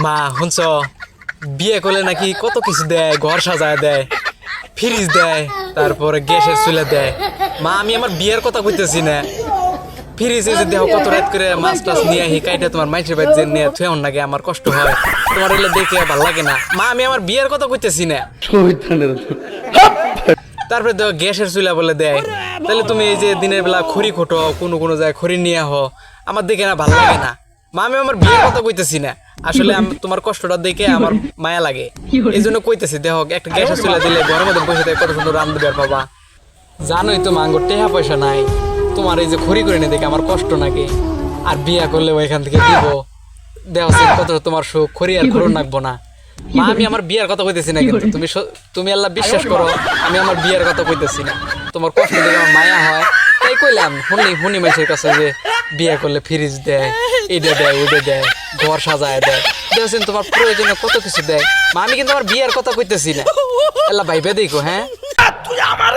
মা শুনছ বিয়ে করলে নাকি কত কিছু দেয়, ঘর সাজায় দেয়, ফ্রিজ দেয়, তারপরে গ্যাসের চুলা দেয়। মা আমি আমার বিয়ের কথা কইতেছি না, ফ্রিজে যে দেহ কত রাত করে মাছ টাছ নিয়ে আহি কাইটা তোমার মাইসের বাড়ি যে নিয়ে থুয়ে লাগে, আমার কষ্ট হয়, তোমার এগুলো দেখে ভালো লাগে না। মা আমি আমার বিয়ের কথা কইতেছি না। তারপরে দেখো গ্যাসের চুলা বলে দেয়, তাহলে তুমি এই যে দিনের বেলা খড়ি খোটো, কোনো কোনো জায়গায় খড়ি নিয়ে আহ, আমার দেখে না ভালো লাগে না। মা আমি আমার বিয়ের কথা কইতেছি না, আসলে তোমার কষ্টটা দেখে আমার মায়া লাগে, এই জন্য কইতেছি। দেখো একটা গ্যাসের চুলা দিলে ঘরের মধ্যে বসে থাকে কত সুন্দর রান্ধবে আর বাবা। জানোই তো মা আঙ্গুর টেহা পয়সা নাই, তোমার এই যে খড়ি করে নিয়ে দেখে আমার কষ্ট নাকি। আর বিয়া করলে এখান থেকে দিব, দেখো কত তোমার সুখ, খড়ি আর খড় নাকবো না। মা আমি আমার বিয়ের কথা কইতেছি না, কিন্তু তুমি আল্লাহ বিশ্বাস করো, আমি আমার বিয়ের কথা কইতেছি না। তোমার কষ্ট দেখে আমার মায়া হয়, তাই কইলাম। শুনি মানুষের কাছে যে বিয়ে করলে ফ্রিজ দেয়, এটা দেয়, ওইটা দেয়, ঘর সাজায় দেয়, দেখছেন তোমার প্রয়োজনে কত কিছু দেয়। মা আমি কিন্তু আমার বিয়ের কথা কইতেছি না, আল্লাহ ভাইবে দেখো। হ্যাঁ তুই আমার